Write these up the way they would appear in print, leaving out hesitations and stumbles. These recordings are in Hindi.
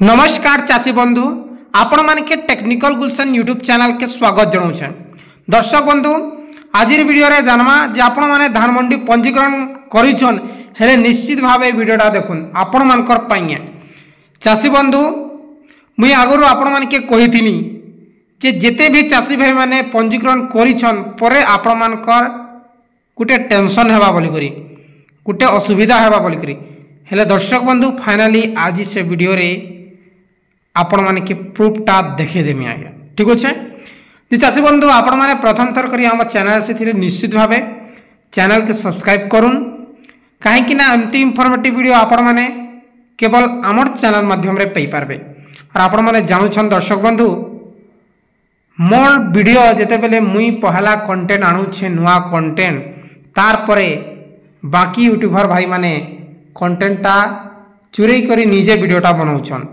नमस्कार चाषी बंधु आपण मानके टेक्निकल गुलशन यूट्यूब चैनल के स्वागत जनाऊे। दर्शक बंधु आज वीडियो रे जानमा जे आपण माने धान मंडी पंजीकरण करिछन हेले निश्चित भावे वीडियोटा देखुन आपण मानकर पाइए। चाषी बंधु मुई आगुरु आपण मानके कहिथिनी जे जेते भी चाषी भाई माने पंजीकरण करिछन परे आपण मानकर गुटे टेंशन हेबा बोली करी गुटे असुविधा हेबा बोली करी हेले दर्शक बंधु फाइनली आज से वीडियो रे आपण माने के प्रूफटा देखे देमी आज्ञा ठीक अच्छे। जी चाषी बंधु आपण माने प्रथम थर करी हम चैनल से निश्चित भावे चैनल के सब्सक्राइब करूँ कहीं ना एमती इनफॉर्मेटिव वीडियो आपण माने केवल आमर चैनल माध्यम रे पाई पारबे। और आपण माने जानुछन दर्शक बंधु मोर वीडियो जेते बेले मुई पहला कंटेंट आणुछे नुआ कंटेंट तार परे बाकी यूट्यूबर भाई माने कंटेंटटा चुरई करी निजे वीडियोटा बनाउछन।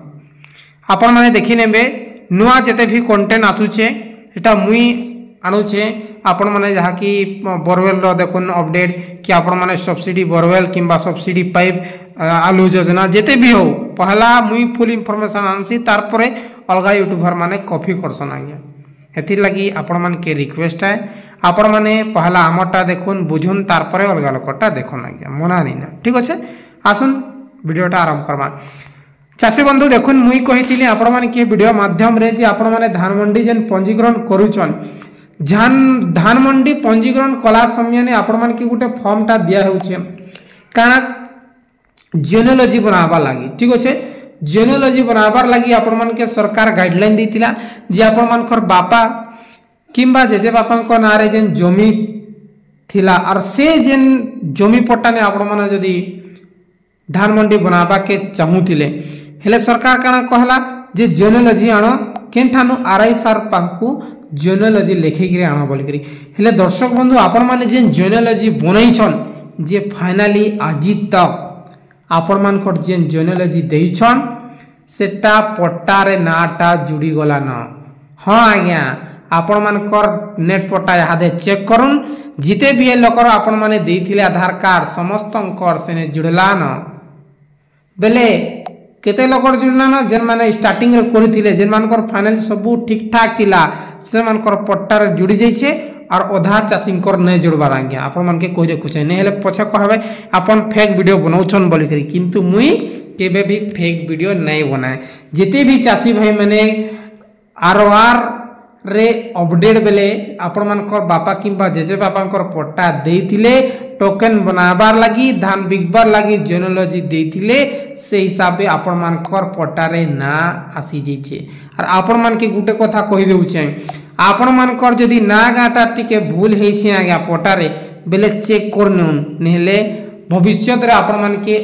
आपण माने देखि नेबे नुआ जेते भी कंटेंट आसुचे एटा मुई आणुचे आपण माने जहा कि बोरवेल रो देखुन अपडेट कि आपण माने सब्सिडी बोरवेल किंबा सब्सिडी पाइप आलू योजना जेते भी हो पहला मुई फुल इंफॉर्मेशन आनसी तार परे अलगा यूट्यूबर माने कॉपी करसन आज्ञा। हेति लगी आपण मान के रिक्वेस्ट है आपण माने पहला हमरटा देखुन बुझुन तार परे अलगा लोकटा देखुन आज्ञा मना नहीं ना ठीक अच्छे। आसुन वीडियोटा आरंभ करबा। चाषी बंधु देखुन मुई कहिथिली आपण माने के वीडियो माध्यम रे जे आपण माने धान मंडी जेन पंजीकरण करूछन धान मंडी पंजीकरण कला समय ने आपण माने के गुटे फॉर्मटा दिया होउछे काना जियोलॉजी बनाबा लागि ठीक अच्छे। जियोलॉजी बनाबार लागि आपण मान के सरकार गाइडलाइन देतिला जे आपण मानकर बापा किंबा जेजे बापांको नारे जेन जमी थिला और से जेन जमी पट्टा ने आपण माने जदी धान मंडी बनाबा के चाहूतिले हेले सरकार काना कहला जे जियोलॉजी आनो केनठानु आरआई सर पांकु जियोलॉजी लेखि गिरे आनो बोल करी हेले दर्शक बंधु आपण माने जेन जियोलॉजी बनाइछन जे फाइनली आजि तक आपण मानकर जेन जियोलॉजी देइछन सेटा पट्टारे नाटा जुड़ी गला न। हाँ आज्ञा आपण मानकर नेट पट्टा यादे चेक करुन जिते भी लोकर आपण माने देइथिले आधार कार्ड समस्तंकर सेने जुड़ला न बेले केते लोकर जुड़ना न जेन माने स्टार्टिंग रे करिथिले जेन मानकर फाइनल सब ठीक ठाक थिला से मानकर पट्टा रे जुड़ी जाइछे और अधा चाषींकर नहीं जुड़बार आज्ञा आपण मान के कहि रखुछे नहीं हेले पछे कहबे अपन फेक वीडियो बनाउछन बोली करी किंतु मुई केबे भी फेक वीडियो नहीं बनाए। जिते भी चाषी भाई माने आरआर रे अपडेट बेले आपण मानकर बापा किंबा जेजे बापांकर पट्टा देइथिले टोकन बनाबार लागि धान बिकबार लागि जियोलॉजी देइथिले से हिसाब से आपण मानकर पट्टा रे ना आसी जाइछे। और आपण मान के गुटे कथा कहि देउछे आपण मानकर जदि ना गाटा टिके भूल हेछि आज्ञा पट्टा रे बेले चेक करनुन नेले भविष्य रे आपण मान के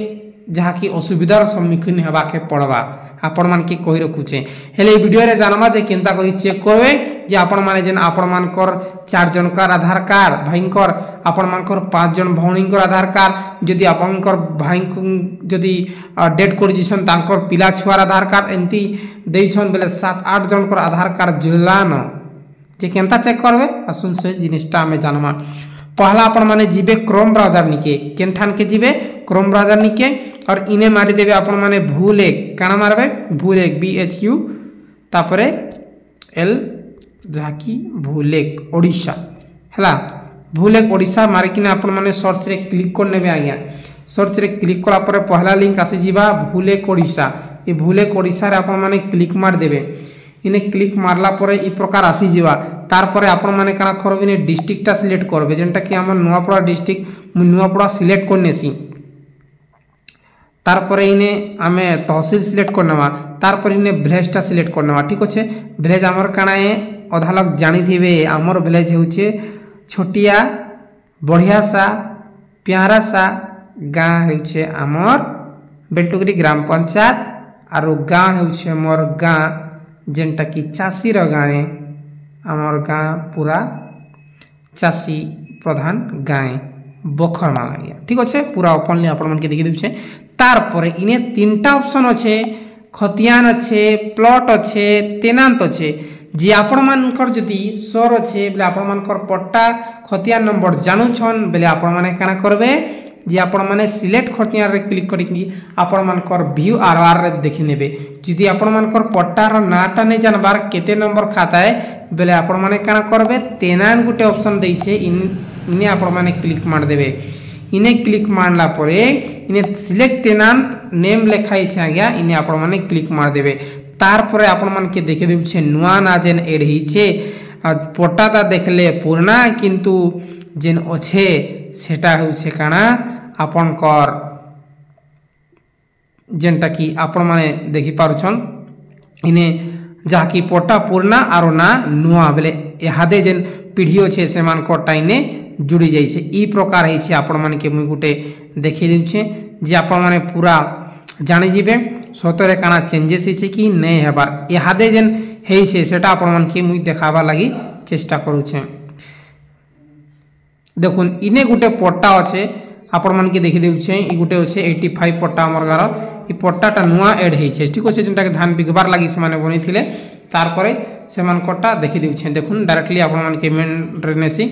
जहा कि असुविधार सम्मुखीन हेबा के पड़वा आपण मान के कहि रखुछे। हेले वीडियो रे जानमा जे केनता कहि चेक करबे जे आपण माने जेन आपण मानकर 4 जनकर आधार कार्ड भाईंकर आपण मानकर 5 जन भौणींकर आधार कार्ड जदि आपनकर भाई जदि डेट कर जिसन तांकर पिला छुआर आधार कार्ड एंती देइछन बेले 7-8 जनकर आधार कार्ड जुला न जे केनता चेक करबे असुन से जिनिसटा हमें जानमा। पहला आपण माने जिबे क्रोम ब्राउजर निके केनठान के जिबे क्रोम ब्राउजर निके और इने मारी देबे आपण माने भूलेक काना मारबे भूलेक BHU तापरे L जाकी भूलेक ओडिशा हला भूलेक ओडिशा मारी किना आपण माने सर्च रे क्लिक कर नेबे आज्ञा। सर्च रे क्लिक कला परे पहला लिंक आसी जिबा भूलेक ओडिशा ए भूलेक ओडिशा रे आपण माने क्लिक मार देबे इने क्लिक मारला परे ई प्रकार आसी जिबा तार परे आपण माने काना करबे ने डिस्ट्रिक्टटा सिलेक्ट करबे जेनटा कि हमर नुआपड़ा डिस्ट्रिक्ट मु नुआपड़ा सिलेक्ट करनेसी तार परे इने आमे तहसील सिलेक्ट करनवा तार परे इने विलेजटा सिलेक्ट करनवा ठीक अच्छे। विलेज हमर काना ए अधा लोग जानी थिबे हमर विलेज होउछे छोटिया बढ़िया सा प्यारा सा गाँ होउछे हमर बेलटुगरी ग्राम पंचायत आरो गाँ होउछे हमर गाँ जेनटा कि चाषी रो गाँव आमर गाँ पूरा चाषी प्रधान गाँव बखरमा लागिया ठीक अच्छे पूरा ओपनली आपण मन के देखि देछे। तार परे इने 3टा ऑप्शन अच्छे खतियान अच्छे प्लॉट अच्छे तेनांत अच्छे जे आपण मानकर जदि सर अच्छे बेले आपण मानकर पट्टा खतियान नंबर जानुछन बेले आपण माने काना करबे जे आपण माने सिलेक्ट खटियार रे क्लिक करिकि आपण मानकर व्यू आरआर रे देखि नेबे जदि आपण मानकर पट्टार नाटा नै जानबार केते नंबर खाता है बेले आपण माने काना करबे तेनान गुटे ऑप्शन दै छे इने आपण माने क्लिक मार देबे इने क्लिक मारला परे इने सिलेक्ट तेनांत नेम लेखाई छे आज्ञा इने आपण माने क्लिक मार देबे तार परे आपण मान के देखे देउ छे नुआ ना जेन एड ही छे पट्टाटा देखले पुराना किंतु जेन अच्छे सेटा हो छे काना आपनकर जेनटा कि आपण माने देखि पारुछन इने जाकी पट्टा पुराना आरो ना नुआ बेले एहादे जेन पीढ़ी अच्छे से मान कोटा इने जुड़ी जाई छे ई प्रकार है छे आपण मान के मुई गुटे देखि देउ छे जे आपण माने पूरा जानि जिबे सतरे काना चेंजेस है कि नहीं हेबार इहादे जेन है सेटा आपण मान के मुई देखाबा लागि चेष्टा करू छे देखुन इने गुटे पट्टा अच्छे आपण मान के देखि देउ छे ई गुटे अच्छे 85 पट्टा हमर गार ई पट्टाटा नुआ ऐड है छे ठीक अछि जेनटा के धान बिगबार लागि से माने बनि थिले तार परे से मान कोटा देखि देउ छे देखुन डायरेक्टली आपण मान के मेन ड्रेनेसी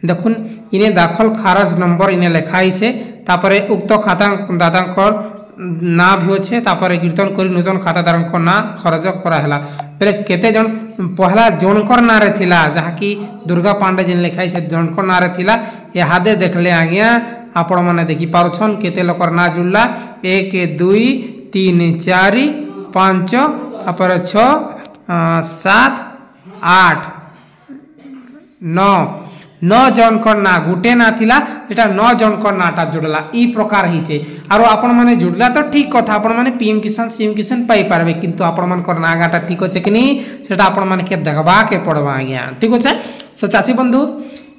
देखुन इने दाखल खारज नंबर इने लेखाई छे तापरे उक्त खाता दातांकर ना भी अच्छे तापर कीर्तन करी नूतन खातादार ना खरच कराला बेले केते जन पहला जनकर ना रे थिला जहा कि दुर्गा पांडे जिन लिखाई से जनकर ना रे थिला इहादे देखले आज्ञा आपण माने देखि पारुछन केते लोकर ना जुड़ला 1 2 3 4 5 तापर 6 7 8 9 9 जनकर ना गुटे ना थिला एटा 9 जनकर नाटा जुड़ला ई प्रकार हिचे आरो आपण माने जुड़ला तो ठीक कथा आपण माने पीएम किसान सीएम किसान पाई पारबे किंतु आपण मान कर नागाटा ठीक होचे कि नहीं सेटा आपण माने के देखबा के पड़बा आज्ञा ठीक होचे सो चासी बंधु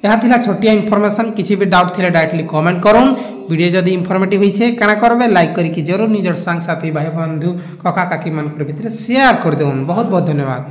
यहा थिला छोटिया इन्फॉर्मेशन किसी भी डाउट थिले डायरेक्टली कमेंट करूँ वीडियो जदि इन्फॉर्मेटिव होइछे काना करबे लाइक करिकि जरूर निजर संग साथी भाई बंधु कका काकी मान कर भितर शेयर कर देउन बहुत बहुत धन्यवाद।